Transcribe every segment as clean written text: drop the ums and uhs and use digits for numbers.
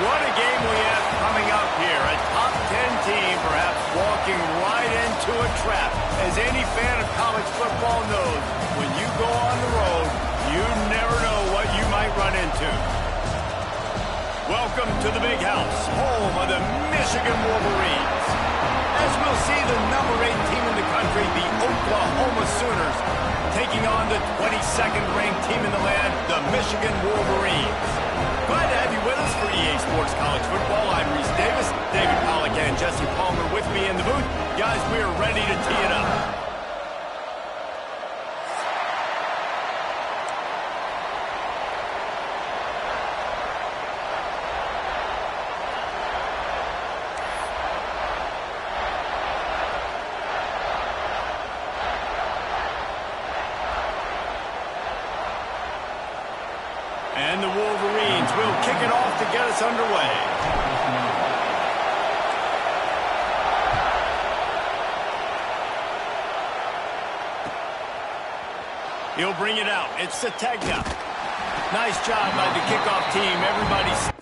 What a game we have coming up here. A top 10 team perhaps walking right into a trap. As any fan of college football knows, when you go on the road, you never know what you might run into. Welcome to the Big House, home of the Michigan Wolverines. As we'll see the number 8 team in the country, the Oklahoma Sooners, taking on the 22nd ranked team in the land, the Michigan Wolverines. Glad to have you with us for EA Sports College Football. I'm Reese Davis, David Pollack and Jesse Palmer with me in the booth. Guys, we are ready to tee it up. And the Wolverines will kick it off to get us underway. He'll bring it out. It's Ncaa. Nice job by the kickoff team. Everybody's...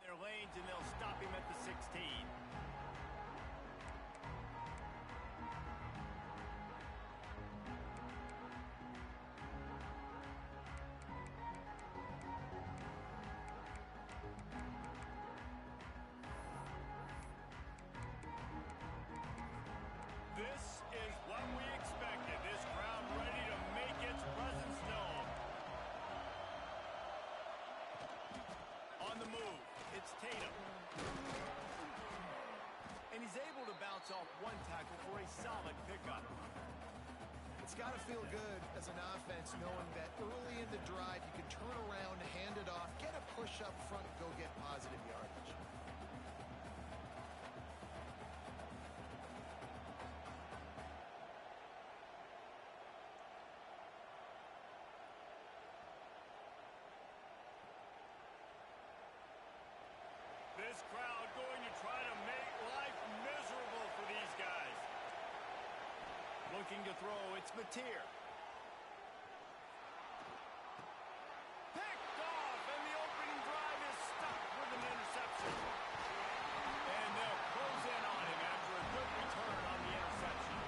their lanes, and they'll stop him at the 16. This is what we expected. This crowd ready to make its presence known. On the move, it's Tatum. And he's able to bounce off one tackle for a solid pickup. It's got to feel good as an offense knowing that early in the drive you can turn around, hand it off, get a push up front, go get positive yardage. This crowd going to try to make life miserable for these guys. Looking to throw, it's Mateer. Picked off, and the opening drive is stopped with an interception. And they'll close in on him after a good return on the interception.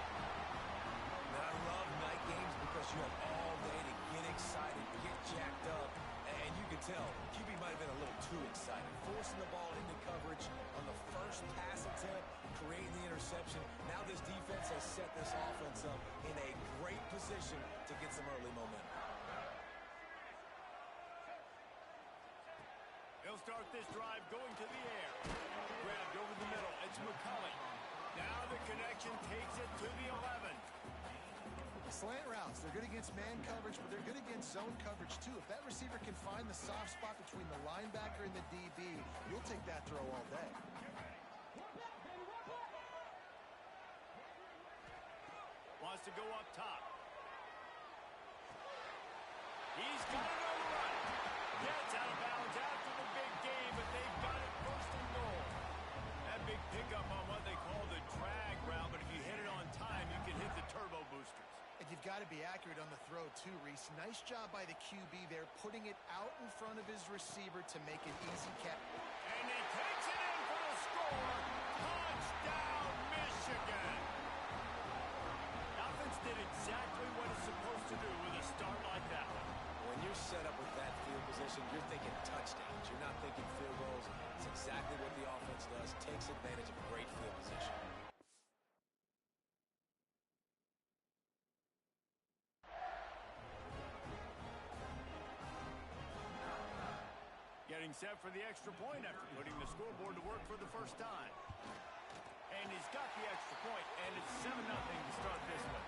Now, I love night games because you have all day to get excited, get jacked up. And you can tell, QB might have been a little too excited. Forcing the ball into coverage on the first pass attempt, creating the interception. Now this defense has set this offense up in a great position to get some early momentum. They'll start this drive going to the air. Grabbed over the middle. It's McCulley. Now the connection takes it to the 11. Slant routes, they're good against man coverage, but they're good against zone coverage too. If that receiver can find the soft spot between the linebacker and the DB, you'll take that throw all day. Wants to go up top. He's got it on the to be accurate on the throw, too, Reese. Nice job by the QB there, putting it out in front of his receiver to make it easy catch. And he takes it in for the score. Touchdown, Michigan. The offense did exactly what it's supposed to do with a start like that one. When you're set up with that field position, you're thinking touchdowns. You're not thinking field goals. It's exactly what the offense does. Takes advantage of a great field position. Getting set for the extra point after putting the scoreboard to work for the first time. And he's got the extra point, and it's 7-0 to start this one.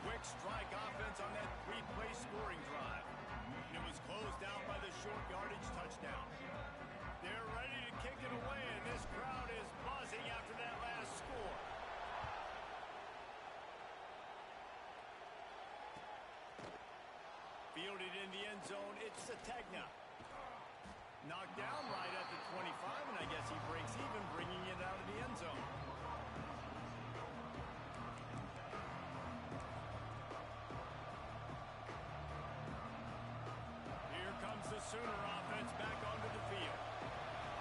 Quick strike offense on that three-play scoring drive. And it was closed out by the short yardage touchdown. They're ready to kick it away, and this crowd is buzzing after that last score. Fielded in the end zone, it's Ncaa. Knocked down right at the 25, and I guess he breaks even, bringing it out of the end zone. Here comes the Sooner offense back onto the field.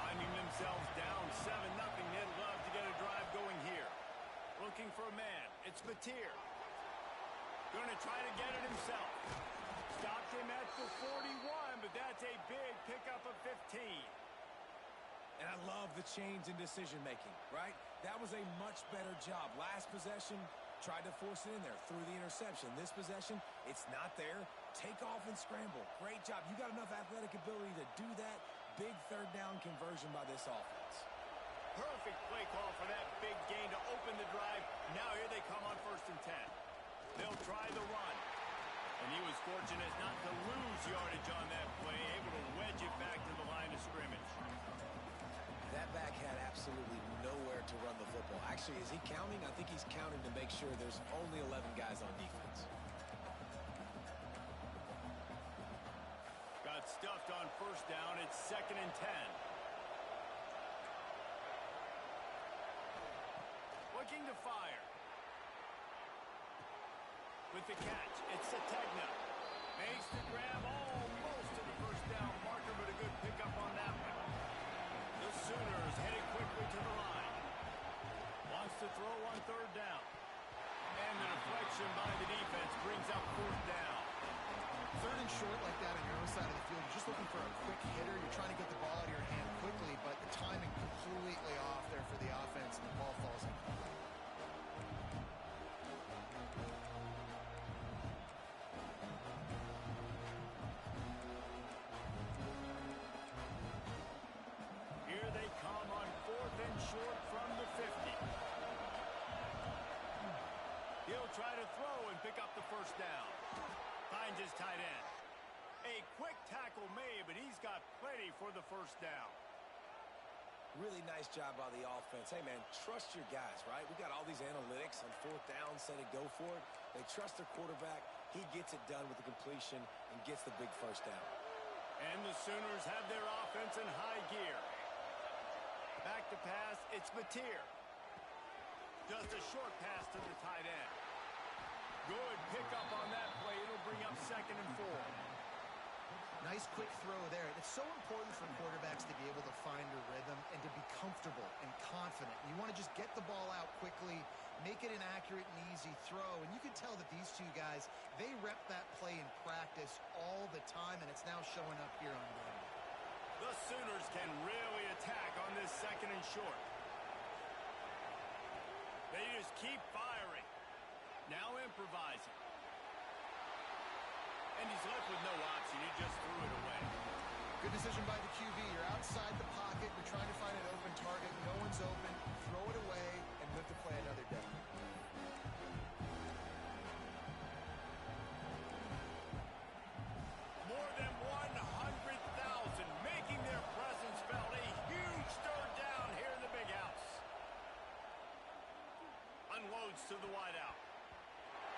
Finding themselves down 7-0, they'd love to get a drive going here. Looking for a man, it's Mateer. Going to try to get it himself. Stopped him at the 41, but that's a big pickup of 15. And I love the change in decision-making, right? That was a much better job. Last possession, tried to force it in there, threw the interception. This possession, it's not there. Take off and scramble. Great job. You got enough athletic ability to do that. Big third down conversion by this offense. Perfect play call for that big gain to open the drive. Now here they come on 1st and 10. They'll try the run. And he was fortunate not to lose yardage on that play, able to wedge it back to the line of scrimmage. That back had absolutely nowhere to run the football. Actually, is he counting? I think he's counting to make sure there's only 11 guys on defense. Got stuffed on 1st down. It's 2nd and 10. Looking to fire. With the catch, it's Ncaa. Makes the grab almost to the 1st down marker, but a good pickup on that one. The Sooners heading quickly to the line. Wants to throw on 3rd down. And the deflection by the defense brings up 4th down. 3rd and short like that on your own side of the field. You're just looking for a quick hitter. You're trying to get the ball out of your hand quickly, but the timing completely off there for the offense, and the ball falls in. Here they come on 4th and short from the 50. He'll try to throw and pick up the 1st down. Finds his tight end. A quick tackle made, but he's got plenty for the 1st down. Really nice job by the offense. Hey, man, trust your guys, right? We got all these analytics on 4th down, set it, go for it. They trust their quarterback. He gets it done with the completion and gets the big 1st down. And the Sooners have their offense in high gear. Back to pass, it's Mateer. Just a short pass to the tight end. Good pickup on that play. It'll bring up 2nd and 4. Nice quick throw there. It's so important for quarterbacks to be able to find a rhythm and to be comfortable and confident. You want to just get the ball out quickly, make it an accurate and easy throw. And you can tell that these two guys, they rep that play in practice all the time, and it's now showing up here on game. The Sooners can really attack on this 2nd and short. They just keep firing. Now improvising. And he's left with no option. He just threw it away. Good decision by the QB. You're outside the pocket. You're trying to find an open target. No one's open. Throw it away and live to play another day. More than 100,000 making their presence felt. A huge 3rd down here in the big house. Unloads to the wideout.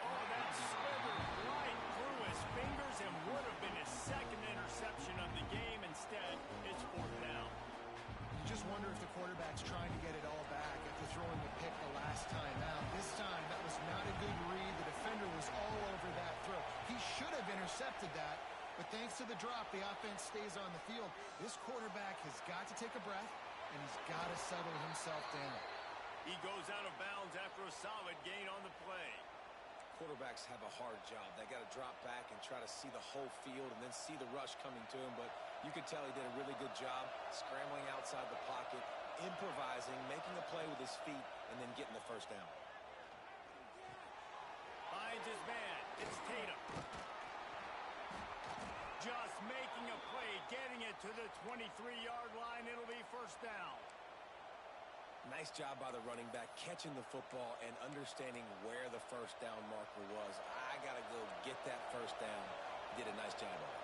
Oh, that slithered right through his fingers and would have been his 2nd interception of the game. Instead, it's 4th down. You just wonder if the quarterback's trying to get it all back after throwing the pick the last time out. attempted that, but thanks to the drop, the offense stays on the field. This quarterback has got to take a breath, and he's got to settle himself down. He goes out of bounds after a solid gain on the play. Quarterbacks have a hard job. They got to drop back and try to see the whole field and then see the rush coming to him. But you could tell he did a really good job scrambling outside the pocket, improvising, making a play with his feet, and then getting the first down. Finds his man. It's Tatum. Just making a play, getting it to the 23-yard line. It'll be first down. Nice job by the running back, catching the football and understanding where the first down marker was. I got to go get that first down. Did a nice job of it.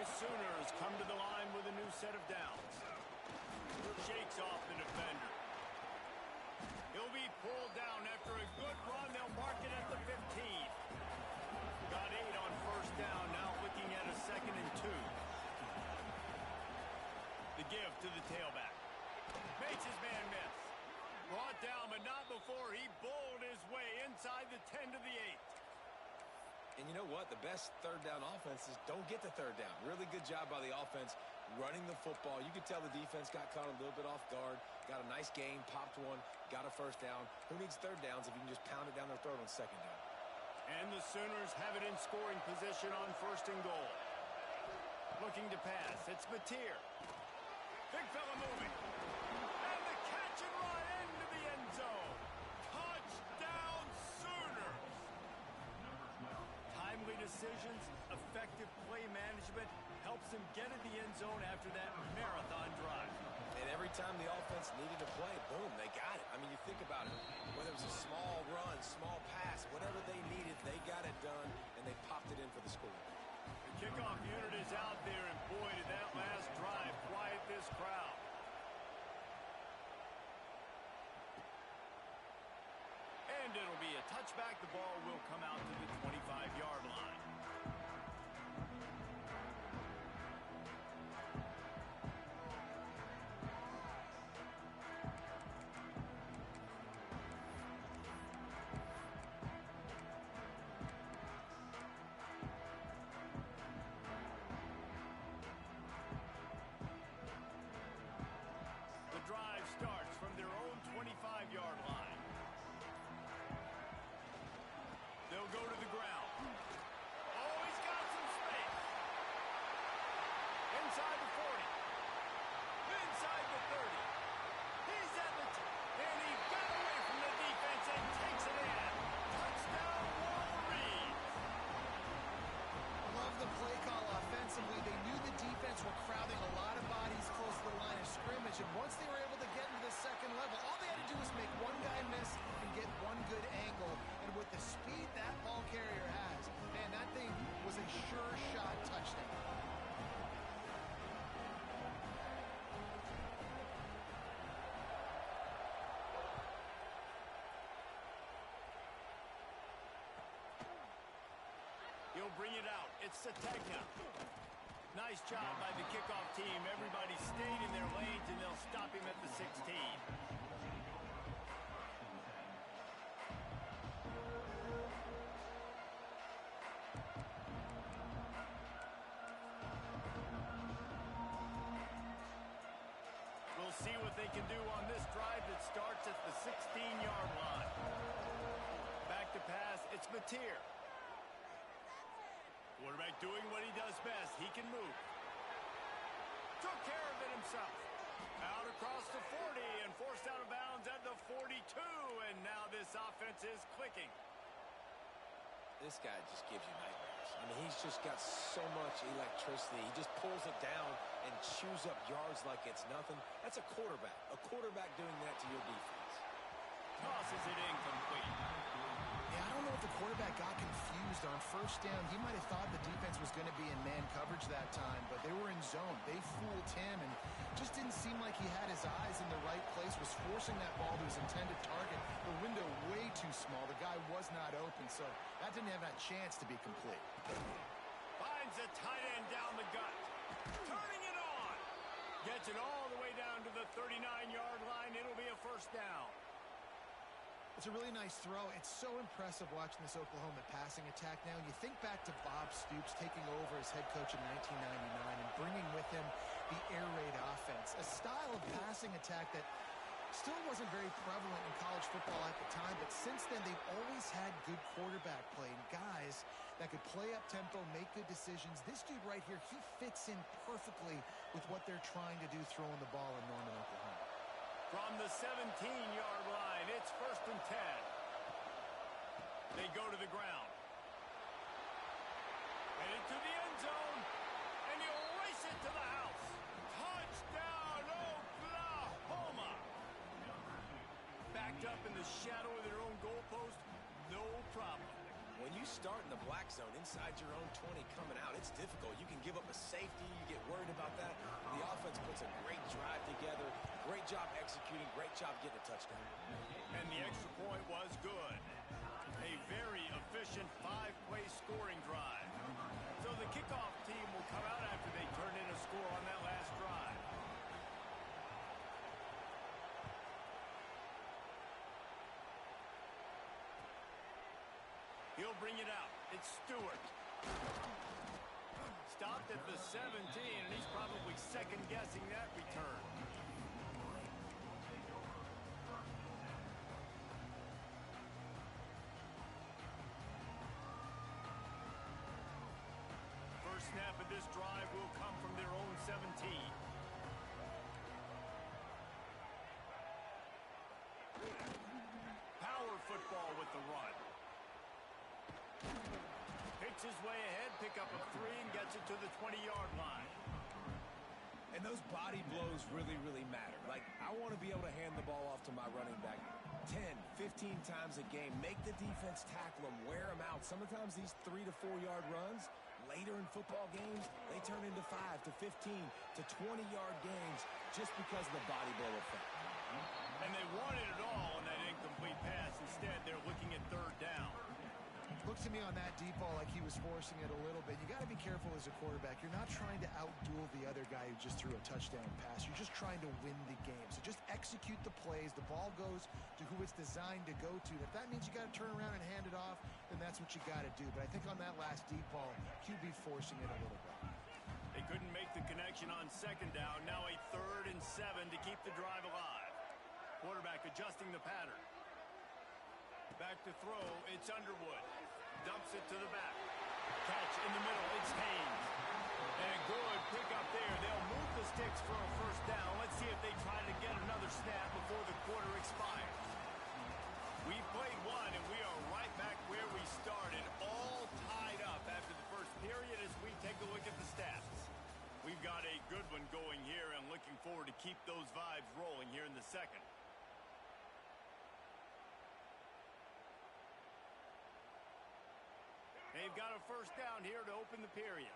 The Sooners come to the line with a new set of downs. Shakes off the defender. He'll be pulled down after a good run. They'll mark it at the 15. Got 8 on first down. Now looking at a 2nd and 2. The give to the tailback. Makes his man miss. Brought down, but not before he bowled his way inside the 10 to the 8. And you know what? The best third down offense is don't get the third down. Really good job by the offense running the football. You could tell the defense got caught a little bit off guard. Got a nice gain, popped one, got a first down. Who needs third downs if you can just pound it down their throat on second down? And the Sooners have it in scoring position on 1st and goal. Looking to pass. It's Mateer. Big fella moving. And the catch and run into the end zone. Touchdown Sooners. Timely decisions, effective play management helps them get in the end zone after that marathon drive. And every time the offense needed to play, boom, they got it. I mean, you think about it. Whether it was a small run, small pass, whatever they needed, they got it done, and they popped it in for the score. The kickoff unit is out there, and boy, did that last drive quiet this crowd. And it'll be a touchback. The ball will come out to the 25-yard line. The drive starts from their own 25-yard line. They'll go to the ground. Oh, he's got some space. Inside the 40. Inside the 30. He's at the and he got away from the defense and takes it in. Touchdown, Wolverines. Love the play call offensively. They knew the defense were crowding a lot of bodies close to the line of scrimmage, and once they were able to get into the second level, all they had to do was make one guy miss and get one good angle. And with the speed that ball carrier has, man, that thing was a sure shot touchdown. He'll bring it out. It's Sategna. Nice job by the kickoff team. Everybody stayed in their lanes, and they'll stop him at the 16. We'll see what they can do on this drive that starts at the 16-yard line. Back to pass. It's Mateer. Quarterback doing what he does best. He can move. Took care of it himself. Out across the 40 and forced out of bounds at the 42. And now this offense is clicking. This guy just gives you nightmares. I mean, he's just got so much electricity. He just pulls it down and chews up yards like it's nothing. That's a quarterback. A quarterback doing that to your defense. Tosses it incomplete. Yeah, I don't know if the quarterback got confused on first down. He might have thought the defense was going to be in man coverage that time, but they were in zone. They fooled him and just didn't seem like he had his eyes in the right place, was forcing that ball to his intended target. The window way too small. The guy was not open, so that didn't have that chance to be complete. Finds a tight end down the gut. Turning it on. Gets it all the way down to the 39-yard line. It'll be a first down. It's a really nice throw. It's so impressive watching this Oklahoma passing attack now. And you think back to Bob Stoops taking over as head coach in 1999 and bringing with him the air raid offense, a style of passing attack that still wasn't very prevalent in college football at the time, but since then they've always had good quarterback play and guys that could play up tempo, make good decisions. This dude right here, he fits in perfectly with what they're trying to do throwing the ball in Norman, Oklahoma. From the 17-yard line, it's 1st and 10. They go to the ground. Headed to the end zone, and he'll race it to the house. Touchdown, Oklahoma! Backed up in the shadow of their own goalpost, no problem. When you start in the black zone inside your own 20 coming out, it's difficult. You can give up a safety. You get worried about that. The offense puts a great drive together. Great job executing. Great job getting a touchdown. And the extra point was good. A very efficient 5-play scoring drive. So the kickoff team will come out after they turn in a score on that last drive. He'll bring it out. It's Stewart. Stopped at the 17, and he's probably second-guessing that return. First snap of this drive will come from their own 17. Power football with the run. Picks his way ahead, pick up a 3, and gets it to the 20-yard line. And those body blows really, really matter. Like, I want to be able to hand the ball off to my running back 10, 15 times a game. Make the defense tackle them, wear them out. Sometimes these 3 to 4 yard runs, later in football games, they turn into 5 to 15 to 20-yard gains just because of the body blow effect. And they wanted it all on that incomplete pass. Instead, they're looking at 3rd down. Looks to me on that deep ball like he was forcing it a little bit. You got to be careful as a quarterback. You're not trying to outduel the other guy who just threw a touchdown pass. You're just trying to win the game. So just execute the plays. The ball goes to who it's designed to go to. If that means you got to turn around and hand it off, then that's what you got to do. But I think on that last deep ball, QB forcing it a little bit. They couldn't make the connection on 2nd down. Now a 3rd and 7 to keep the drive alive. Quarterback adjusting the pattern. Back to throw, it's Underwood. Dumps it to the back. Catch in the middle, it's Haynes. And good pick up there. They'll move the sticks for a 1st down. Let's see if they try to get another snap before the quarter expires. We played one, and we are right back where we started, all tied up after the first period as we take a look at the stats. We've got a good one going here, and looking forward to keep those vibes rolling here in the second. They've got a 1st down here to open the period.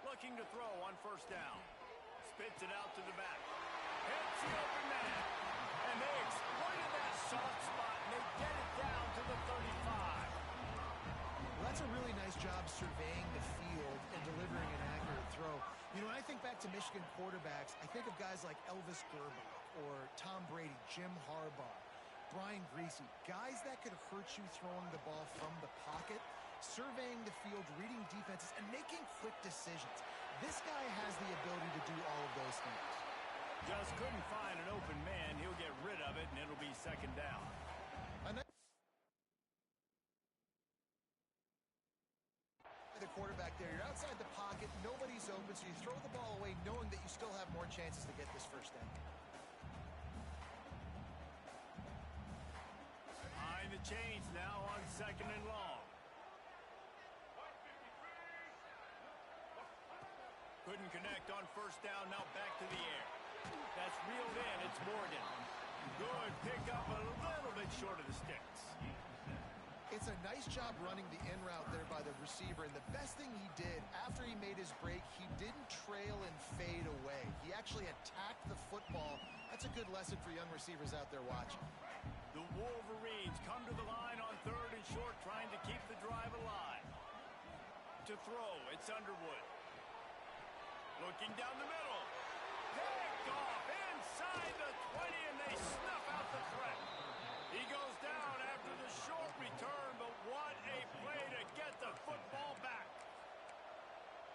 Looking to throw on 1st down. Spits it out to the back. Hits the open man. And they exploited that soft spot, and they get it down to the 35. Well, that's a really nice job surveying the field and delivering an accurate throw. You know, when I think back to Michigan quarterbacks, I think of guys like Elvis Gerbach or Tom Brady, Jim Harbaugh, Brian Griese, guys that could hurt you throwing the ball from the pocket, surveying the field, reading defenses, and making quick decisions. This guy has the ability to do all of those things. Just couldn't find an open man. He'll get rid of it, and it'll be 2nd down. The quarterback there, you're outside the pocket, nobody's open, so you throw the ball away knowing that you still have more chances to get this 1st down. Behind the chains now on 2nd and long. Couldn't connect on 1st down, now back to the air. That's reeled in, it's Morgan. Good pick up a little bit short of the sticks. It's a nice job running the in route there by the receiver, and the best thing he did after he made his break, he didn't trail and fade away. He actually attacked the football. That's a good lesson for young receivers out there watching. The Wolverines come to the line on 3rd and short, trying to keep the drive alive. to throw. It's Underwood. Looking down the middle. Picked off inside the 20, and they snuff out the threat. He goes down after the short return, but what a play to get the football back.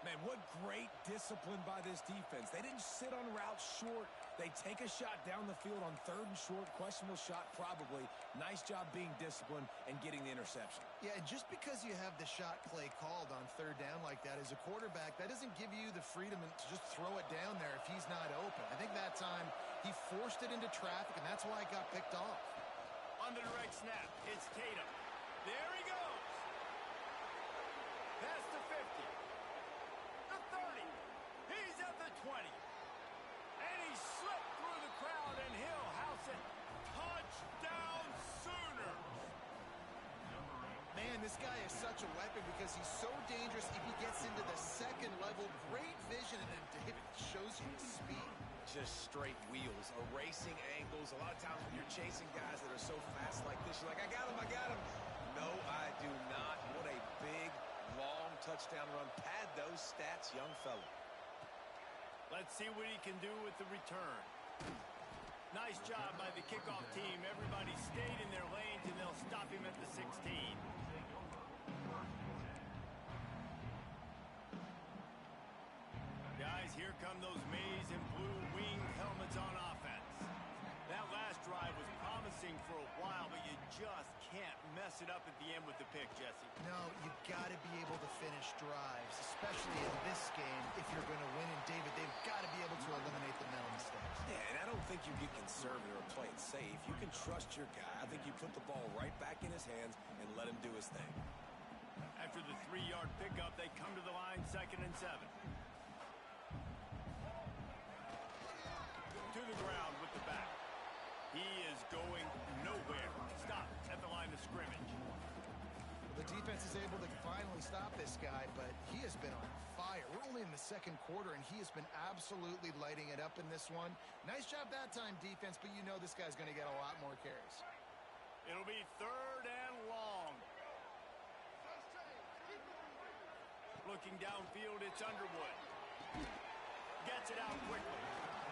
Man, what great discipline by this defense. They didn't sit on routes short. They take a shot down the field on 3rd and short. Questionable shot, probably. Nice job being disciplined and getting the interception. Yeah, and just because you have the shot play called on 3rd down like that as a quarterback, that doesn't give you the freedom to just throw it down there if he's not open. I think that time he forced it into traffic, and that's why it got picked off. On the direct snap, it's Tatum. There he goes. Past the 50. The 30. He's at the 20. And he slipped through the crowd, and he'll house it. Touchdown Sooners. Man, this guy is such a weapon because he's so dangerous if he gets into the 2nd level. Great vision, and then David shows you his speed. Just straight wheels, erasing angles. A lot of times when you're chasing guys that are so fast like this, you're like, I got him, I got him. No, I do not. What a big, long touchdown run. Pad those stats, young fella. Let's see what he can do with the return. Nice job by the kickoff team. Everybody stayed in their lanes, and they'll stop him at the 16. Guys, here come those maize and blue wing helmets on offense. That last drive was promising for a while, but you just can't mess it up at the end with the pick, Jesse. No, you got to be able to finish drives, especially in this game if you're going to win. And David, they've got to be able to eliminate the mental mistakes. Yeah, and I don't think you get conservative or play it safe. You can trust your guy. I think you put the ball right back in his hands and let him do his thing. After the 3-yard pickup, they come to the line, 2nd and 7. To the ground with the back. He is going nowhere. Stop at the line of scrimmage. The defense is able to finally stop this guy, but he has been on fire. We're only in the 2nd quarter, and he has been absolutely lighting it up in this one. Nice job that time, defense, but you know this guy's going to get a lot more carries. It'll be 3rd and long. Looking downfield, it's Underwood. Gets it out quickly.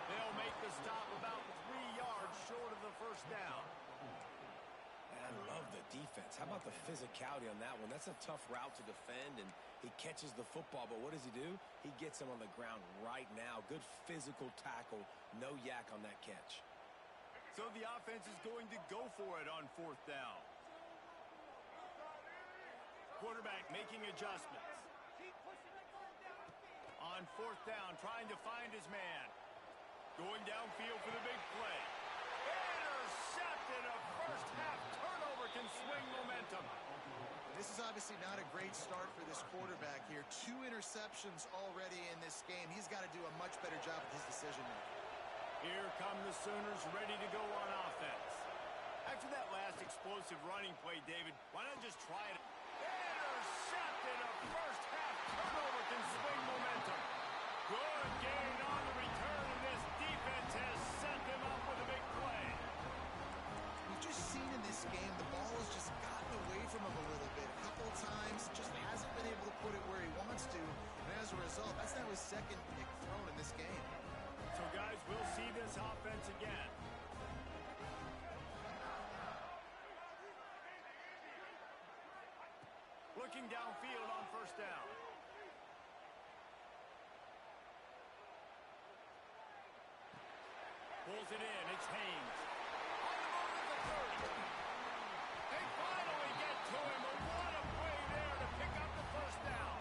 They'll make the stop about 3 yards short of the 1st down. And I love the defense. How about the physicality on that one? That's a tough route to defend, and he catches the football, but what does he do? He gets him on the ground right now. Good physical tackle. No yak on that catch. So the offense is going to go for it on 4th down. Quarterback making adjustments. On 4th down, trying to find his man. Going downfield for the big play. Intercepted. A first-half turnover can swing momentum. This is obviously not a great start for this quarterback here. 2 interceptions already in this game. He's got to do a much better job with his decision-making. Here come the Sooners ready to go on offense. After that last explosive running play, David, why not just try it? Intercepted. A first-half turnover can swing momentum. Good gain on the return, and this defense has set them up with a big play. We've just seen in this game the ball has just gotten away from him a little bit. A couple of times, just hasn't been able to put it where he wants to. And as a result, that's now his 2nd pick thrown in this game. So, guys, we'll see this offense again. Looking downfield on 1st down. Pulls it in. It's Haynes. On the move at the 30. They finally get to him. But what a play there to pick up the 1st down.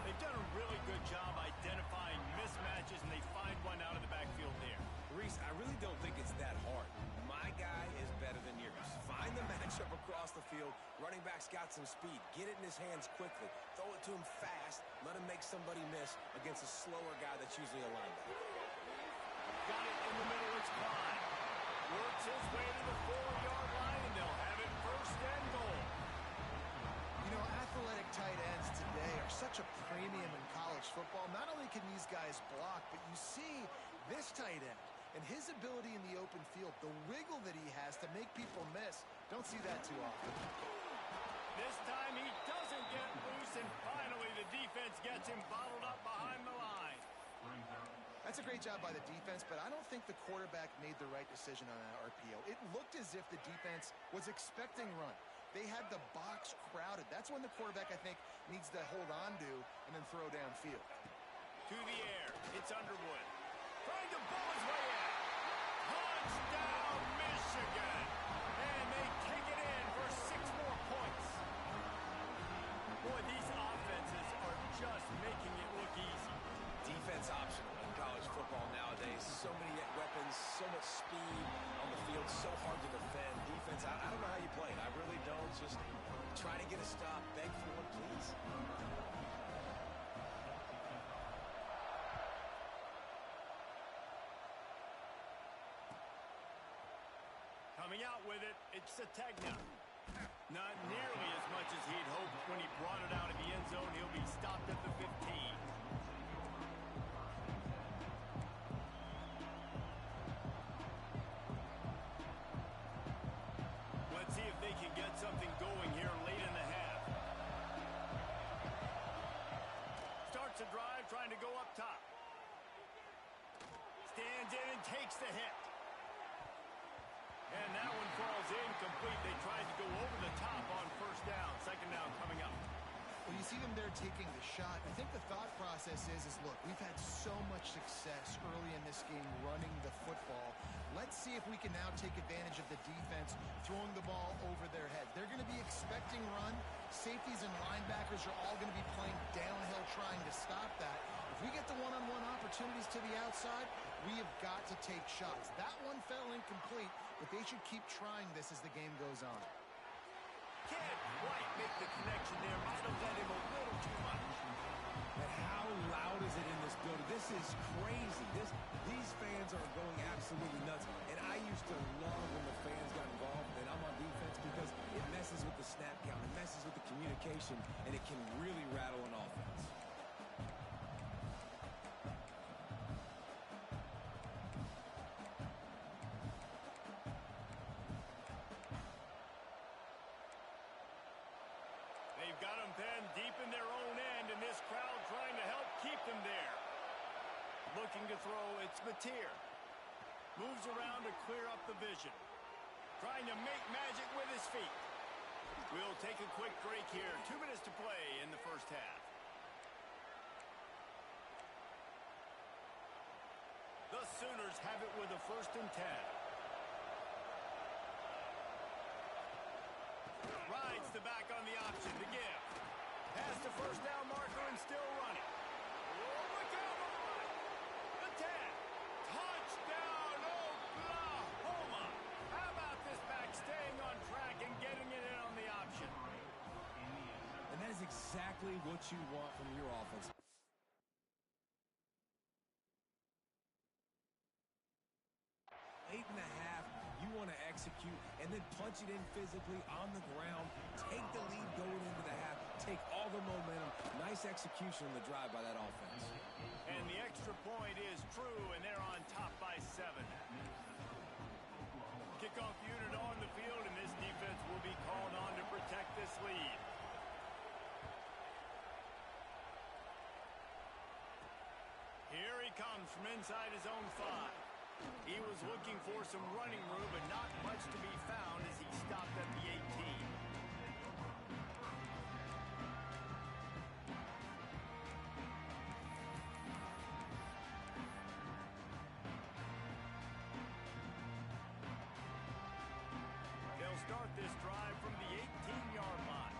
They've done a really good job identifying mismatches, and they find one out of the backfield there. Reese, I really don't think it's that hard. My guy is better than yours. Find the matchup across the field. Running back's got some speed. Get it in his hands quickly. Throw it to him fast. Let him make somebody miss against a slower guy that's usually a linebacker. Got it in the middle. It's Klein. Works his way to the 4-yard line, and they'll have it 1st and goal. You know, athletic tight ends today are such a premium in college football. Not only can these guys block, but you see this tight end and his ability in the open field, the wiggle that he has to make people miss. Don't see that too often. This time he doesn't get loose, and finally the defense gets him bottled up behind the line. That's a great job by the defense, but I don't think the quarterback made the right decision on that RPO. It looked as if the defense was expecting run. They had the box crowded. That's when the quarterback, I think, needs to hold on to and then throw downfield. To the air, it's Underwood. Trying to pull his way in. Touchdown, Michigan! And they take it in for 6 more points. Boy, these offenses are just making it look easy. Defense optional in college football nowadays. So many weapons, so much speed on the field, so hard to defend. Defense, I don't know how you play it. I really don't. Just try to get a stop. Beg for one, please. Coming out with it, it's Ncaa. Not nearly as much as he'd hoped when he brought it out of the end zone. He'll be stopped at the 15. Let's see if they can get something going here late in the half. Starts a drive trying to go up top. Stands in and takes the hit. And that one falls incomplete. They tried to go over the top on first down. Second down coming up. When you see them there taking the shot, I think the thought process is look, we've had so much success early in this game running the football. Let's see if we can now take advantage of the defense throwing the ball over their heads. They're going to be expecting run. Safeties and linebackers are all going to be playing downhill trying to stop that. If we get the one-on-one opportunities to the outside, we have got to take shots. That one fell incomplete, but they should keep trying this as the game goes on. Can't quite make the connection there. Might have let him a little too much. But how loud is it in this building? This is crazy. These fans are going absolutely nuts. And I used to love when the fans got involved and I'm on defense because it messes with the snap count. It messes with the communication, and it can really rattle an offense. They've got them pinned deep in their own end, and this crowd trying to help keep them there. Looking to throw, it's Mateer. Moves around to clear up the vision. Trying to make magic with his feet. We'll take a quick break here. 2 minutes to play in the first half. The Sooners have it with a 1st and 10. Rides the back on the option to give. Past the first down marker and still running. Oh, look out, boy! The 10. Touchdown, Oklahoma! How about this back staying on track and getting it in on the option? And that is exactly what you want from your offense. Eight and a half, you want to execute and then punch it in physically on the ground. Take the lead going into the half. Take all the momentum. Nice execution on the drive by that offense. And the extra point is true, and they're on top by 7. Kickoff unit on the field, and this defense will be called on to protect this lead. Here he comes from inside his own 5. He was looking for some running room, but not much to be found as he stopped at the 18. They'll start this drive from the 18-yard line.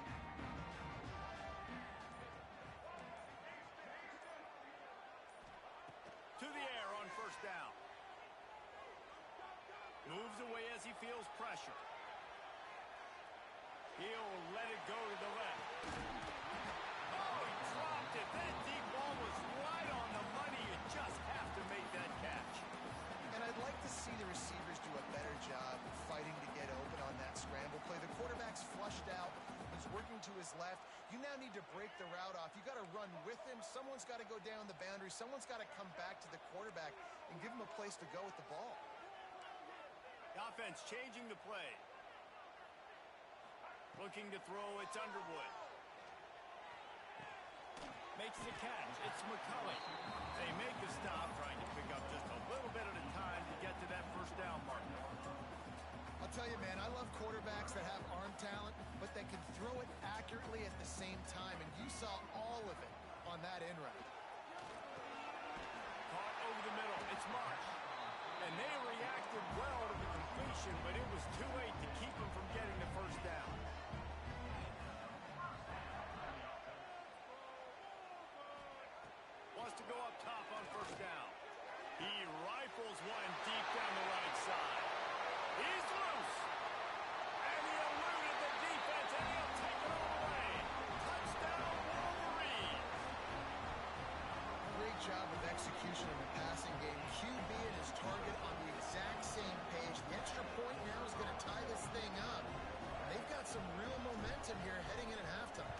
To the air on first down. Moves away as he feels pressure. He'll let it go to the left. Oh, he dropped it. That deep ball was right on the money. You just have to make that catch. And I'd like to see the receivers do a better job fighting to get open on that scramble play. The quarterback's flushed out. He's working to his left. You now need to break the route off. You got to run with him. Someone's got to go down the boundary. Someone's got to come back to the quarterback and give him a place to go with the ball. The offense changing the play. Looking to throw, it's Underwood. Makes the catch. It's McCulley. They make the stop, trying to pick up just a little bit at a time to get to that first down mark. I'll tell you, man, I love quarterbacks that have arm talent, but that can throw it accurately at the same time, and you saw all of it on that end route. Caught over the middle. It's Marsh. And they reacted well to the completion, but it was too late to keep them from getting the first down. Wants to go up top on first down. He rifles one deep down the right side. He's loose. And he eluded the defense, and he'll take it all away. Touchdown, Wolverines. Great job of execution in the passing game. QB and his target on the exact same page. The extra point now is going to tie this thing up. They've got some real momentum here heading in at halftime.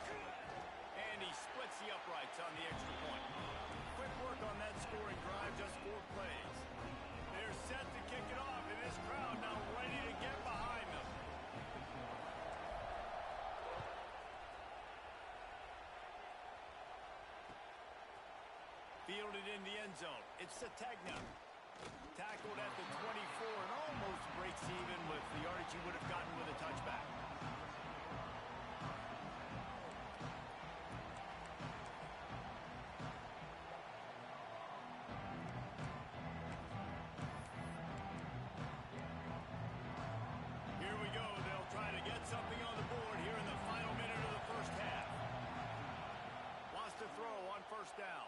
And he splits the uprights on the extra point. Quick work on that scoring drive, just 4 plays. They're set to kick it off, and this crowd now ready to get behind them. Fielded in the end zone. It's Sategna. Tackled at the 24 and almost breaks even with the yardage he would have gotten with a touchback. Something on the board here in the final minute of the first half. Wants to throw on first down.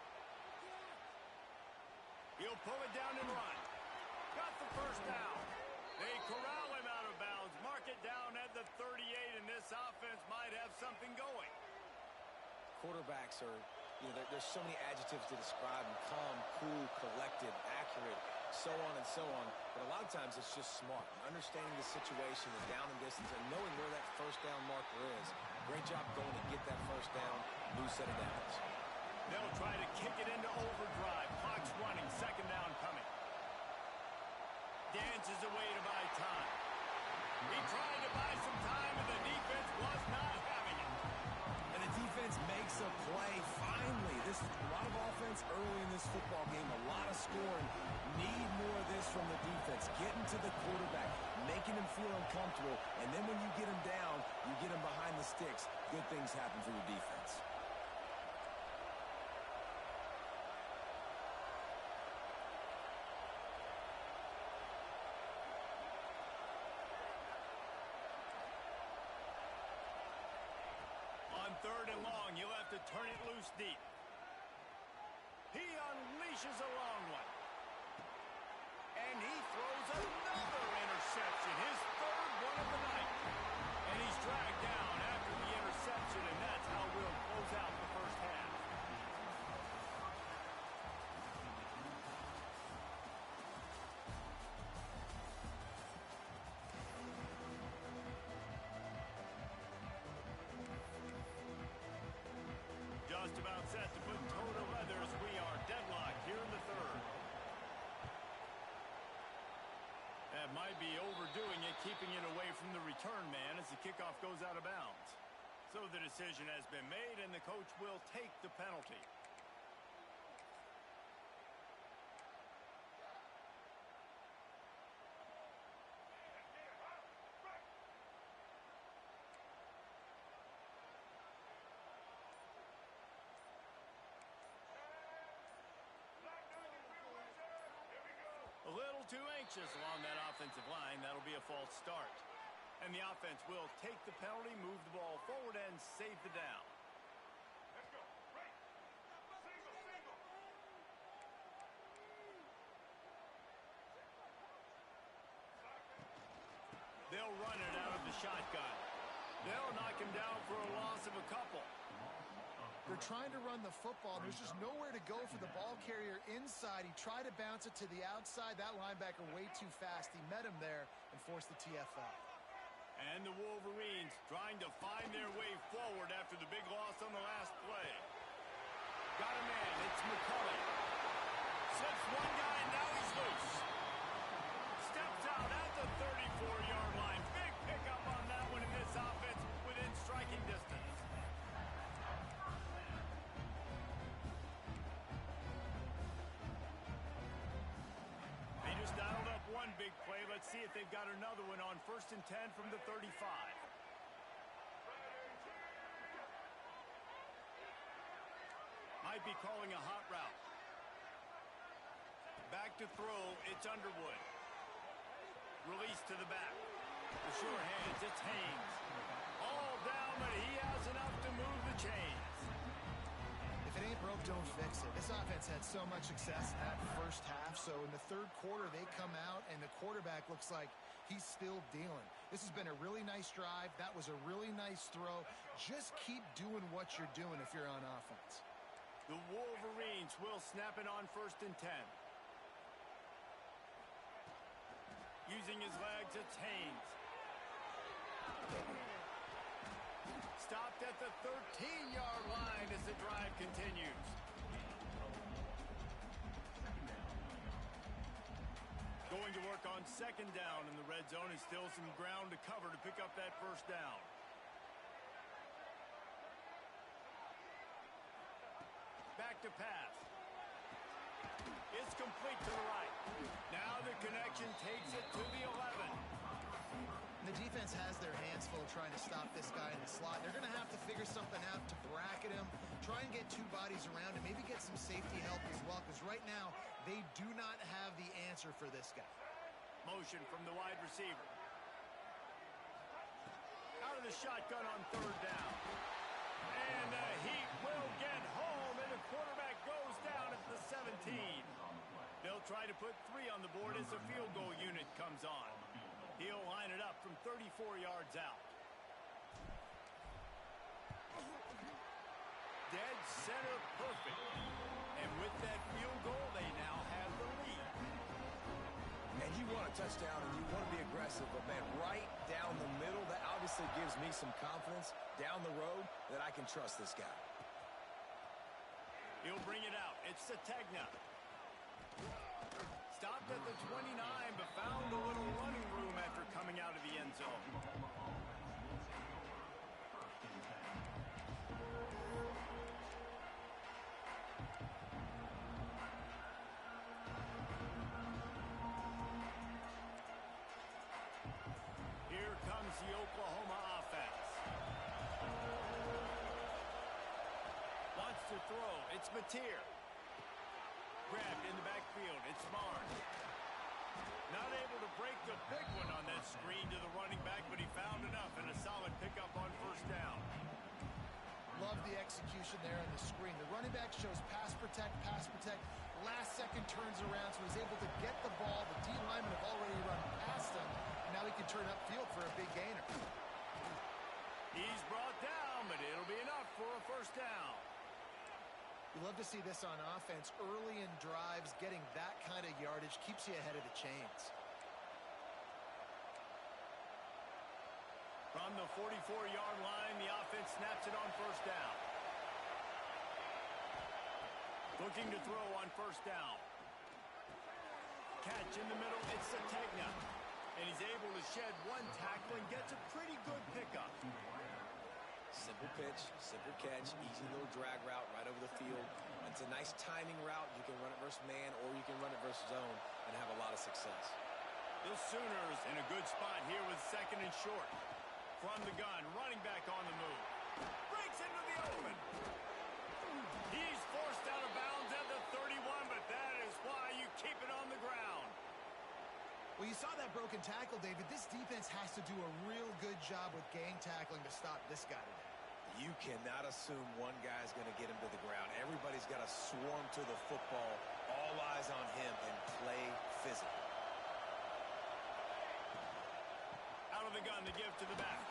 He'll pull it down and run. Got the first down. They corral him out of bounds. Mark it down at the 38, and this offense might have something going. Quarterbacks are, there's so many adjectives to describe them. Calm, cool, collected, accurate, so on and so on. But a lot of times it's just smart. Understanding the situation, the down and distance, and knowing where that first down marker is. Great job going to get that first down. New set of downs. They'll try to kick it into overdrive. Clock's running. Second down coming. Dances away to buy time. He tried to buy some time, and the defense was not having it. And the defense makes a play. Finally, this is a lot of offense early in this football game. A lot of scoring. Need more of this from the defense. Getting to the quarterback, making him feel uncomfortable, and then when you get him down, you get him behind the sticks. Good things happen for your defense. On third and long, you'll have to turn it loose deep. He unleashes a long one. And he throws another interception, his third one of the night. And he's dragged down after the interception, and that's how we'll close out the first half. Just about set to put toe to leather as we are deadlocked here in the third. That might be overdoing it, keeping it away from the return man as the kickoff goes out of bounds. So the decision has been made, and the coach will take the penalty. A little too anxious along that offensive line. That'll be a false start. And the offense will take the penalty, move the ball forward, and save the down. Let's go. Right. Single, single. They'll run it out of the shotgun. They'll knock him down for a loss of a couple. They're trying to run the football. There's just nowhere to go for the ball carrier inside. He tried to bounce it to the outside. That linebacker way too fast. He met him there and forced the TFL. And the Wolverines trying to find their way forward after the big loss on the last play. Got a man. It's McCulley. Slips one guy, and now he's loose. Steps out at the 34-yard line. Big pickup on that one in this offense with big play. Let's see if they've got another one on 1st and 10 from the 35. Might be calling a hot route. Back to throw, it's Underwood. Release to the back. The sure hands, it's Haynes. All down, but he has enough to move the chains. If it ain't broke, don't fix it. This offense had so much success in that first half, so in the third quarter, they come out, and the quarterback looks like he's still dealing. This has been a really nice drive. That was a really nice throw. Just keep doing what you're doing if you're on offense. The Wolverines will snap it on 1st and 10. Using his legs, it's Haynes. Stopped at the 13-yard line as the drive continues. Going to work on 2nd down, and the red zone is still some ground to cover to pick up that 1st down. Back to pass. It's complete to the right. Now the connection takes it to the 11. And the defense has their hands full trying to stop this guy in the slot. They're going to have to figure something out to bracket him, try and get 2 bodies around him, maybe get some safety help as well, because right now they do not have the answer for this guy. Motion from the wide receiver. Out of the shotgun on 3rd down. And the Heat will get home, and the quarterback goes down at the 17. They'll try to put 3 on the board as the field goal unit comes on. He'll line it up from 34 yards out. Dead center perfect. And with that field goal, they now have the lead. And you want a touchdown and you want to be aggressive, but man, right down the middle, that obviously gives me some confidence down the road that I can trust this guy. He'll bring it out. It's Sategna. Stopped at the 29, but found a little running room after coming out of the end zone. Here comes the Oklahoma offense. Wants to throw. It's Mateer. Grabbed in the backfield. It's Barnes. Not able to break the big one on that screen to the running back, but he found enough and a solid pickup on 1st down. Love the execution there on the screen. The running back shows pass protect. Last second turns around, so he's able to get the ball. The D linemen have already run past him, and now he can turn upfield for a big gainer. He's brought down, but it'll be enough for a 1st down. You love to see this on offense. Early in drives, getting that kind of yardage keeps you ahead of the chains. From the 44-yard line, the offense snaps it on 1st down. Looking to throw on 1st down. Catch in the middle, it's Sategna. And he's able to shed 1 tackle and gets a pretty good pickup. Simple pitch, simple catch, easy little drag route right over the field. It's a nice timing route. You can run it versus man or you can run it versus zone and have a lot of success. The Sooners in a good spot here with 2nd and short. From the gun, running back on the move. Breaks into the open. He's forced out of bounds at the 31, but that is why you keep it on the ground. Well, you saw that broken tackle, David. This defense has to do a real good job with gang tackling to stop this guy today. You cannot assume one guy's going to get him to the ground. Everybody's got to swarm to the football. All eyes on him and play physical. Out of the gun to give to the back.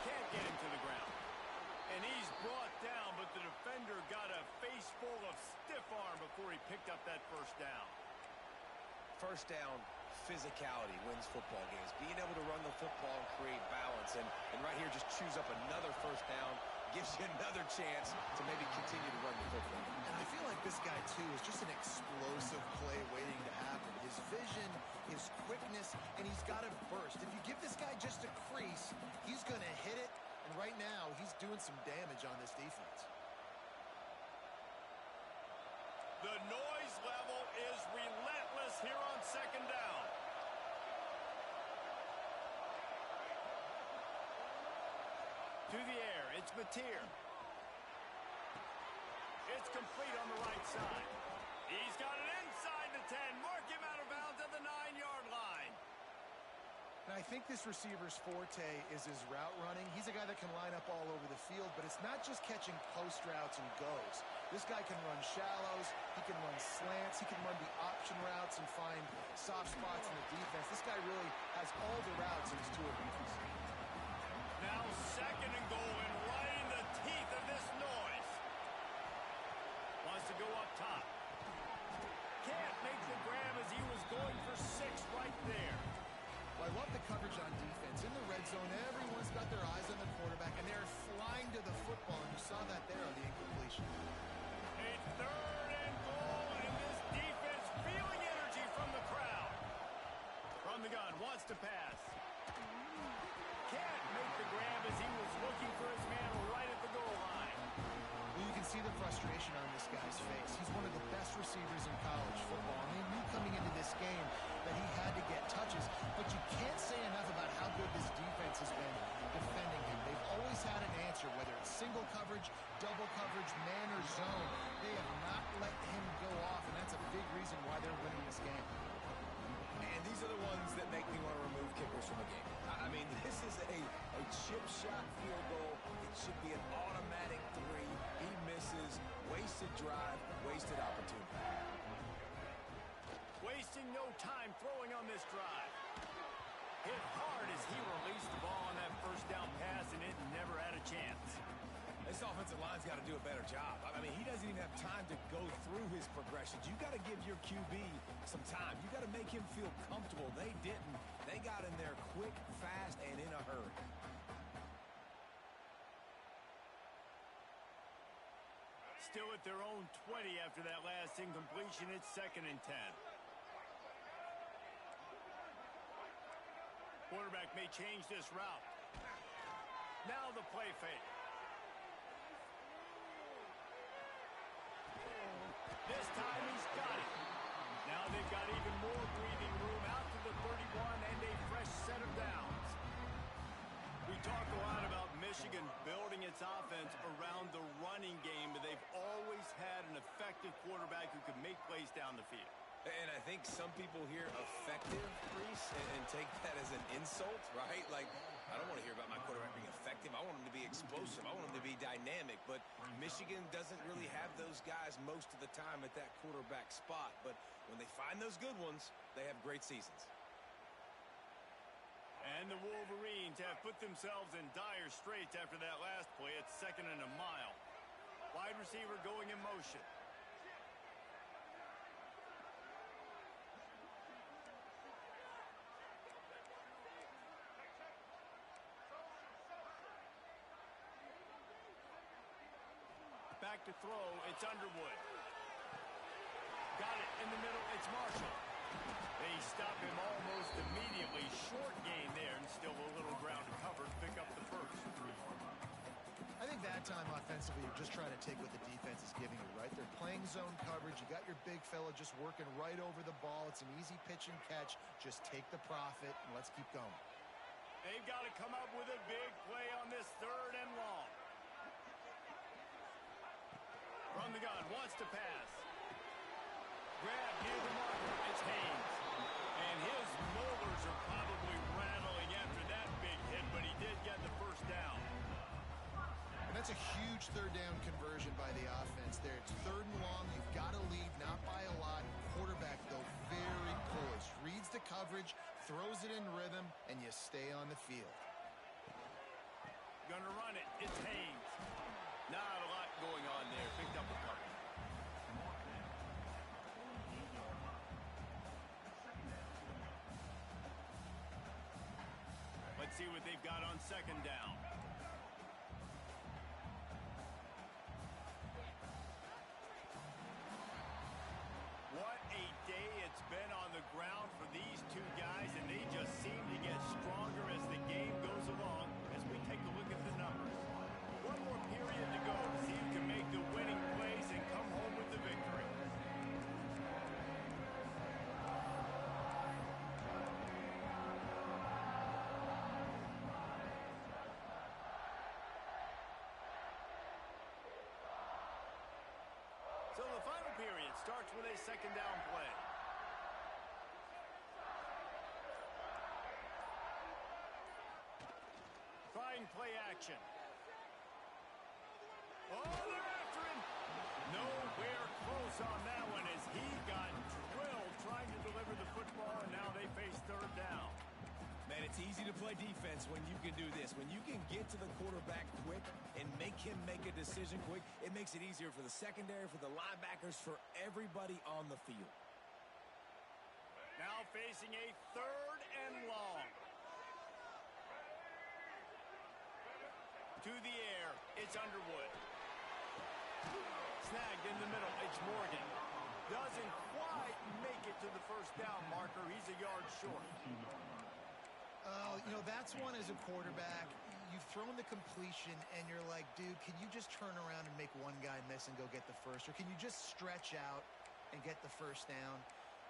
Can't get him to the ground. And he's brought down, but the defender got a face full of stiff arm before he picked up that 1st down. 1st down, physicality wins football games. Being able to run the football and create balance. And right here, just choose up another 1st down. Gives you another chance to maybe continue to run the football. And I feel like this guy, too, is just an explosive play waiting to happen. His vision, his quickness, and he's got a burst. If you give this guy just a crease, he's going to hit it. And right now, he's doing some damage on this defense. The noise level is relentless here on 2nd down. Through the air, it's Mateer. It's complete on the right side. He's got it inside the 10. Mark him out of bounds at the 9-yard line. And I think this receiver's forte is his route running. He's a guy that can line up all over the field, but it's not just catching post routes and goes. This guy can run shallows, he can run slants, he can run the option routes and find soft spots in the defense. This guy really has all the routes in his tool box. Now 2nd and goal, and right in the teeth of this noise. Wants to go up top. Can't make the grab as he was going for 6 right there. Well, I love the coverage on defense. In the red zone, everyone's got their eyes on the quarterback, and they're flying to the football, and you saw that there on the incompletion. A 3rd and goal, and this defense feeling energy from the crowd. From the gun, wants to pass. Can't make the grab as he was looking for his man right at the goal line. Well, you can see the frustration on this guy's face. He's one of the best receivers in college football, and they knew coming into this game that he had to get touches, but you can't say enough about how good this defense has been defending him. They've always had an answer, whether it's single coverage, double coverage, man or zone. They have not let him go off, and that's a big reason why they're winning this game. And these are the ones that make me want to remove kickers from the game. I mean, this is a chip shot field goal. It should be an automatic 3. He misses. Wasted drive, wasted opportunity. Wasting no time throwing on this drive. Hit hard as he released the ball on that first down pass, and it never had a chance. This offensive line's got to do a better job. I mean, he doesn't even have time to go through his progressions. You got to give your QB some time. You got to make him feel comfortable. They didn't. They got in there quick, fast, and in a hurry. Still at their own 20 after that last incompletion. It's 2nd and 10. Quarterback may change this route. Now the play fake. This time he's got it. Now they've got even more breathing room out to the 31 and a fresh set of downs. We talk a lot about Michigan building its offense around the running game, but they've always had an effective quarterback who can make plays down the field. And I think some people hear effective, Reese, and take that as an insult, right? Like, I don't want to hear about my quarterback being effective. I want him to be explosive. I want him to be dynamic. But Michigan doesn't really have those guys most of the time at that quarterback spot. But when they find those good ones, they have great seasons. And the Wolverines have put themselves in dire straits after that last play. It's 2nd and a mile. Wide receiver going in motion. Back to throw, it's Underwood. Got it in the middle, it's Marshall. They stop him almost immediately. Short gain there, and still a little ground to cover to pick up the first. I think that time offensively, you're just trying to take what the defense is giving you, right? They're playing zone coverage. You got your big fella just working right over the ball. It's an easy pitch and catch. Just take the profit, and let's keep going. They've got to come up with a big play on this 3rd and long. From the gun, wants to pass. Grab near the marker, it's Haynes. And his molars are probably rattling after that big hit, but he did get the first down. And that's a huge 3rd down conversion by the offense there. It's 3rd and long. You've got to lead, not by a lot. Quarterback, though, very poised. Reads the coverage, throws it in rhythm, and you stay on the field. Gonna run it, it's Haynes. Not a lot going on there. Picked up a couple. Let's see what they've got on 2nd down. What a day it's been on the ground for these two guys, and they just seem to get stronger as the game goes along as we take a look at the numbers. One more period to go to see who can make the winning plays and come home with the victory. the final period starts with a second down play. Trying play action. Oh, they're after him. Nowhere close on that one as he got drilled trying to deliver the football, and now they face third down. Man, it's easy to play defense when you can do this. When you can get to the quarterback quick and make him make a decision quick, it makes it easier for the secondary, for the linebackers, for everybody on the field. Now facing a third and long. To the air, it's Underwood. Snagged in the middle, it's Morgan. Doesn't quite make it to the first down marker. He's a yard short. Oh, you know, that's one as a quarterback. You've thrown the completion, and you're like, dude, can you just turn around and make one guy miss and go get the first? Or can you just stretch out and get the first down?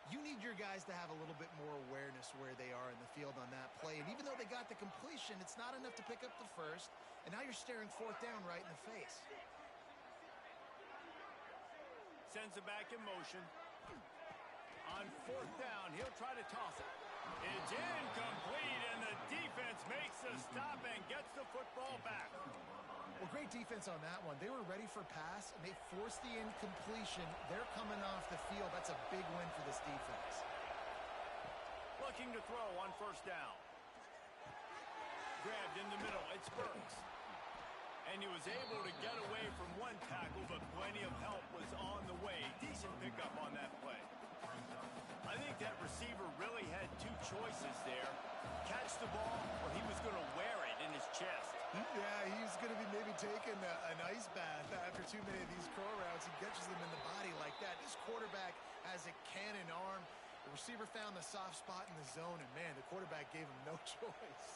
You need your guys to have a little bit more awareness where they are in the field on that play. And even though they got the completion, it's not enough to pick up the first. And now you're staring fourth down right in the face. Sends it back in motion. On fourth down, he'll try to toss it. It's incomplete, and the defense makes a stop and gets the football back. Well, great defense on that one. They were ready for pass, and they forced the incompletion. They're coming off the field. That's a big win for this defense. Looking to throw on first down. Grabbed in the middle. It's Burks. And he was able to get away from one tackle, but plenty of help was on the way. Decent pickup on that play. I think that receiver really had two choices there. Catch the ball, or he was going to wear it in his chest. Yeah, he's going to be maybe taking an ice bath after too many of these curl routes. He catches them in the body like that. This quarterback has a cannon arm. The receiver found the soft spot in the zone, and, man, the quarterback gave him no choice.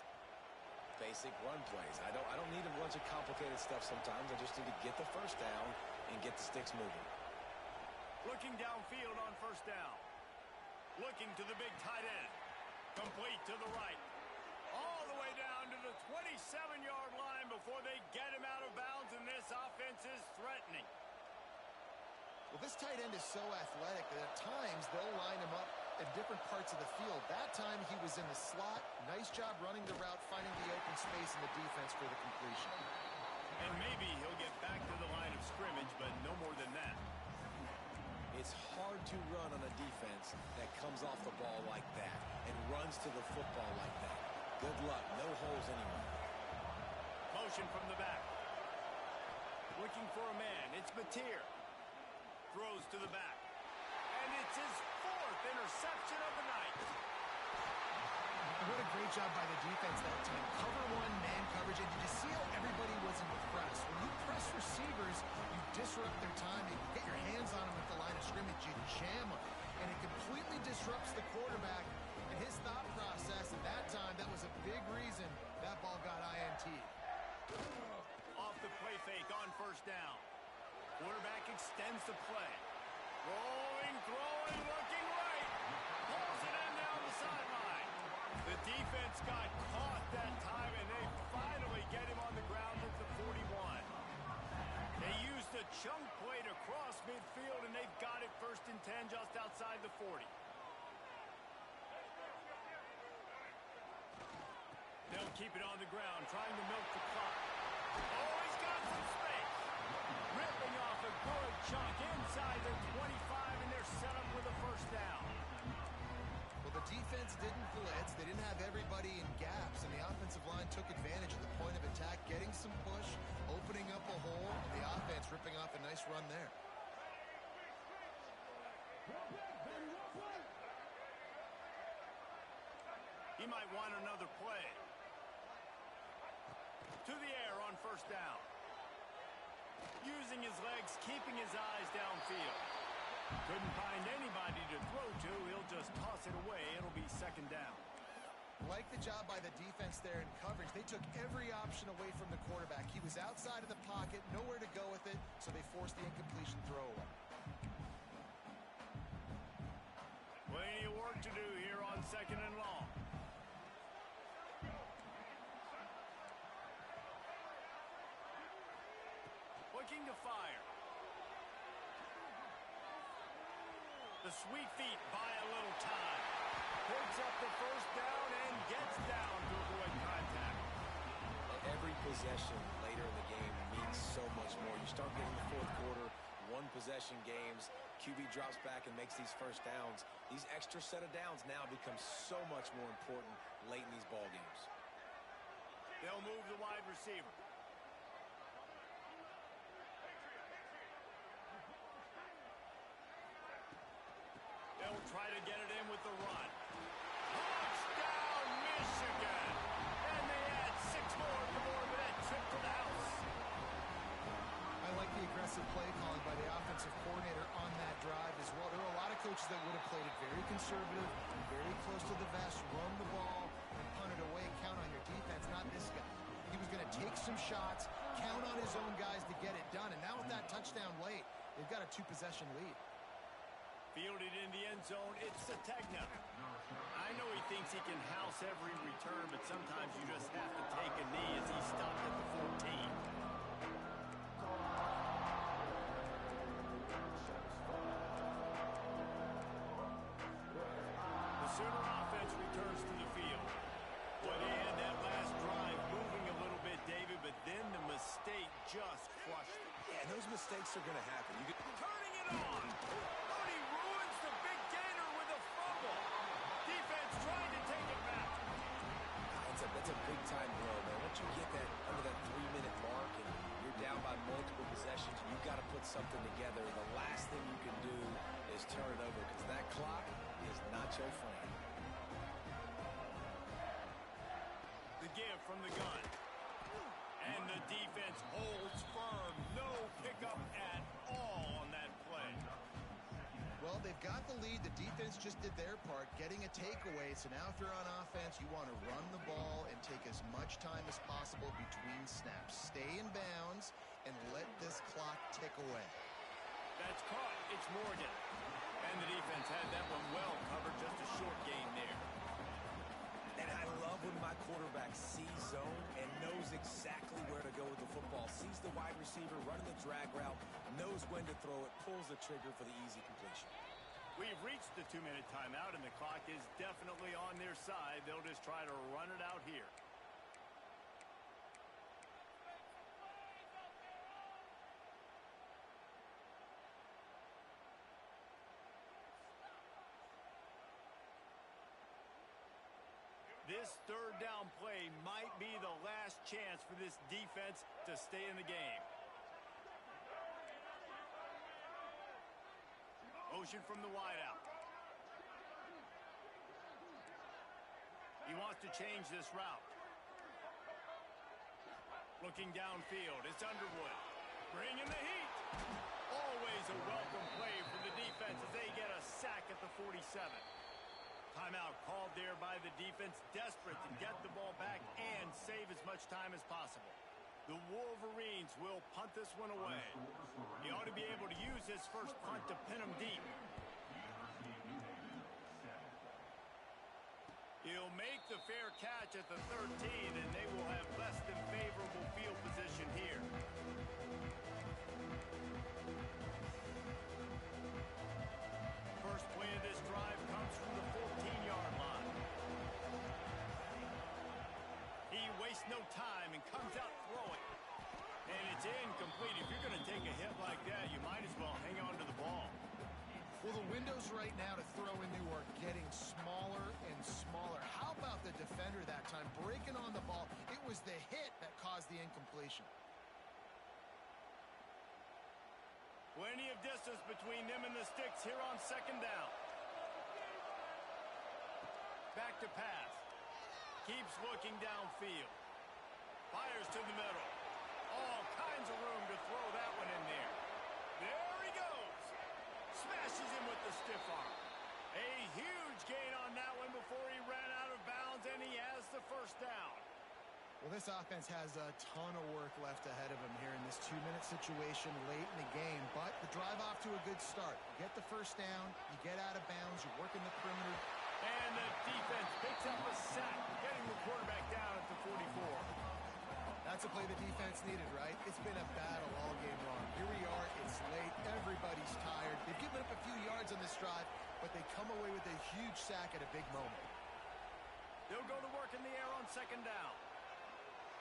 Basic run plays. I don't need a bunch of complicated stuff sometimes. I just need to get the first down and get the sticks moving. Looking downfield on first down. Looking to the big tight end. Complete to the right. All the way down to the 27-yard line before they get him out of bounds, and this offense is threatening. Well, this tight end is so athletic that at times they'll line him up in different parts of the field. That time he was in the slot. Nice job running the route, finding the open space in the defense for the completion. And maybe he'll get back to the line of scrimmage, but no more than that. It's hard to run on a defense that comes off the ball like that and runs to the football like that. Good luck. No holes anywhere. Motion from the back. Looking for a man. It's Mateer. Throws to the back. And it's his fourth interception of the night. What a great job by the defense that time. Cover one, man coverage, and did you see how everybody was impressed? When you press receivers, you disrupt their timing. You get your hands on them at the line of scrimmage, you jam them. And it completely disrupts the quarterback and his thought process. At that time, that was a big reason that ball got INT. Off the play fake on first down. Quarterback extends the play. Rolling, throwing, looking right. Pulls it in down the sideline. The defense got caught that time, and they finally get him on the ground at the 41. They used a chunk play to cross midfield, and they've got it 1st and 10 just outside the 40. They'll keep it on the ground, trying to milk the clock. Oh, he's got some space. Ripping off a good chunk inside their 25, and they're set up with a first down. Well, the defense didn't blitz. They didn't have everybody in gaps, and the offensive line took advantage of the point of attack, getting some push, opening up a hole, and the offense ripping off a nice run there. He might want another play. To the air on first down. Using his legs, keeping his eyes downfield. Couldn't find anybody to throw to. He'll just toss it away. It'll be second down. Like the job by the defense there in coverage. They took every option away from the quarterback. He was outside of the pocket, nowhere to go with it, so they forced the incompletion throwaway. Plenty of work to do here on second and long. Looking to fire. The sweet feet buy a little time. Picks up the first down and gets down to avoid contact. Every possession later in the game means so much more. You start getting the fourth quarter, one-possession games, QB drops back and makes these first downs. These extra set of downs now become so much more important late in these ball games. They'll move the wide receiver. They'll try to get it in with the run. Touchdown, Michigan! And they add 6 more for that trip to the house. I like the aggressive play calling by the offensive coordinator on that drive as well. There are a lot of coaches that would have played it very conservative, very close to the vest, run the ball, and punt it away, count on your defense. Not this guy. He was going to take some shots, count on his own guys to get it done. And now with that touchdown late, they've got a 2-possession lead. Fielded in the end zone, it's Sategna. I know he thinks he can house every return, but sometimes you just have to take a knee as he stopped at the 14. The Sooner offense returns to the field. Well, they had that last drive moving a little bit, David, but then the mistake just crushed it. Yeah, those mistakes are going to happen. Turning it on! He ruins the big gainer with a fumble. Defense trying to take it back. That's a big-time blow, man. Once you get that under that 3-minute mark and you're down by multiple possessions, you've got to put something together. The last thing you can do is turn it over because that clock is not your friend. The give from the gun. And the defense holds firm. No pickup at all on that play. Well, they've got the lead. The defense just did their part, getting a takeaway. So now if you're on offense, you want to run the ball and take as much time as possible between snaps. Stay in bounds and let this clock tick away. That's caught. It's Morgan. And the defense had that one well covered. Just a short gain there. And I love when my quarterback sees zone and knows exactly where to go with the football. Sees the wide receiver running the drag route, knows when to throw it, pulls the trigger for the easy completion. We've reached the 2-minute timeout, and the clock is definitely on their side. They'll just try to run it out here. This third down play might be the last chance for this defense to stay in the game. Motion from the wideout. He wants to change this route. Looking downfield, it's Underwood. Bringing the heat. Always a welcome play for the defense as they get a sack at the 47. Timeout called there by the defense, desperate to get the ball back and save as much time as possible. The Wolverines will punt this one away. He ought to be able to use his first punt to pin him deep. He'll make the fair catch at the 13, and they will have less than favorable field position here. First play of this drive comes from the 14-yard line. He wastes no time and comes out throwing. And it's incomplete. If you're going to take a hit like that, you might as well hang on to the ball. Well, the windows right now to throw into are getting smaller and smaller. How about the defender that time breaking on the ball? It was the hit that caused the incompletion. Plenty of distance between them and the sticks here on second down. Back to pass. Keeps looking downfield. Fires to the middle. All kinds of room to throw that one in there. There he goes. Smashes him with the stiff arm. A huge gain on that one before he ran out of bounds, and he has the first down. Well, this offense has a ton of work left ahead of them here in this 2-minute situation late in the game, but the drive off to a good start. You get the first down, you get out of bounds, you're working the perimeter. And the defense picks up a sack, getting the quarterback down at the 44. That's a play the defense needed, right? It's been a battle all game long. Here we are, it's late, everybody's tired. They've given up a few yards on this drive, but they come away with a huge sack at a big moment. They'll go to work in the air on second down.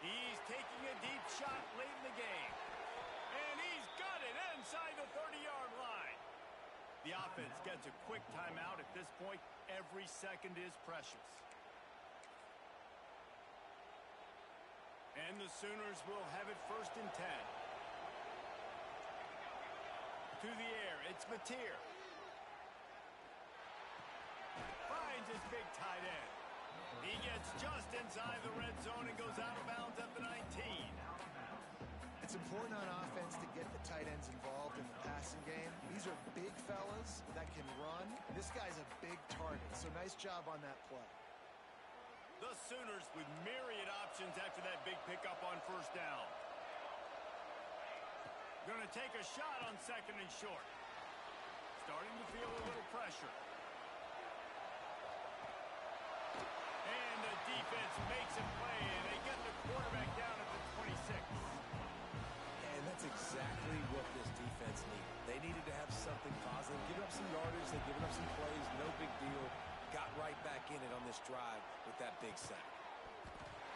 He's taking a deep shot late in the game. And he's got it inside the 30-yard line. The offense gets a quick timeout. At this point, every second is precious. And the Sooners will have it 1st and 10. To the air, it's Mateer. Finds his big tight end. He gets just inside the red zone and goes out of bounds at the 19. It's important on offense to get the tight ends involved in the passing game. These are big fellas that can run. This guy's a big target, so nice job on that play. The Sooners with myriad options after that big pickup on 1st down. Going to take a shot on 2nd and short. Starting to feel a little pressure. And the defense makes a play, and they get the quarterback down at the 26. And that's exactly what this defense needed. They needed to have something positive. Give up some yardage. They've given up some plays. No big deal. Got right back in it on this drive with that big sack.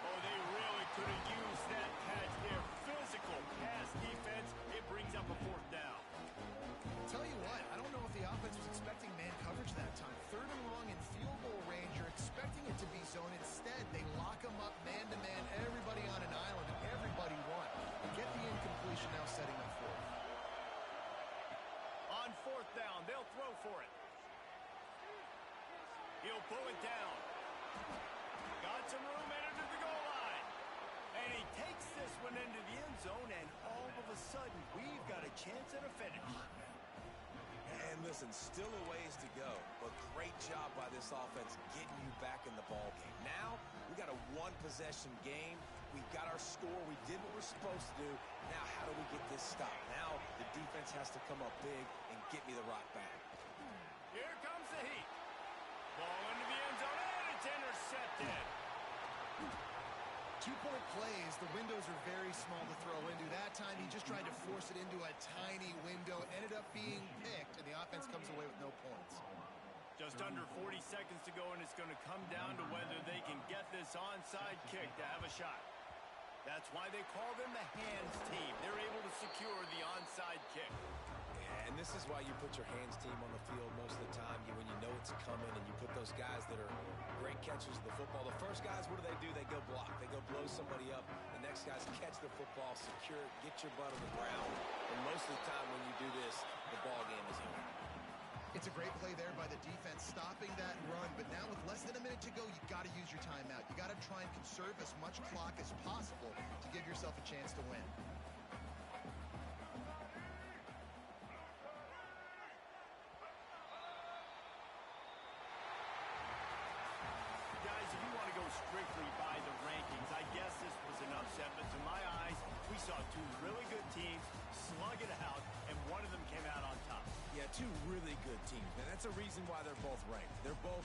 Oh, they really could have used that patch there. Physical pass defense. It brings up a 4th down. Tell you what, I don't know if the offense was expecting man coverage that time. 3rd and long in field goal range. You're expecting it to be zone. Instead, they lock them up man-to-man. Everybody on an island, and everybody won. And get the incompletion now setting up 4th. On 4th down, they'll throw for it. He'll pull it down. Got some room headed to the goal line. And he takes this one into the end zone, and all of a sudden, we've got a chance at a finish. And listen, still a ways to go, but great job by this offense getting you back in the ball game. Now, we got a 1-possession game. We've got our score. We did what we're supposed to do. Now, how do we get this stopped? Now, the defense has to come up big and get me the rock back. Here comes the heat. Ball into the end zone, and it's intercepted. 2-point plays, the windows are very small to throw into. That time, he just tried to force it into a tiny window, ended up being picked, and the offense comes away with no points. Just under 40 seconds to go, and it's going to come down to whether they can get this onside kick to have a shot. That's why they call them the hands team. They're able to secure the onside kick. And this is why you put your hands team on the field most of the time when you know it's coming, and you put those guys that are great catchers of the football. The first guys, what do? They go block. They go blow somebody up. The next guys catch the football, secure it, get your butt on the ground. And most of the time when you do this, the ball game is over. It's a great play there by the defense, stopping that run. But now with less than a minute to go, you got to use your timeout. You got to try and conserve as much clock as possible to give yourself a chance to win. Guys, if you want to go strictly by the rankings, I guess this was an upset. But to my eyes, we saw 2 really good teams slug it out, and one of them came out on top. Yeah, 2 really good teams, man. That's a reason why they're both ranked. They're both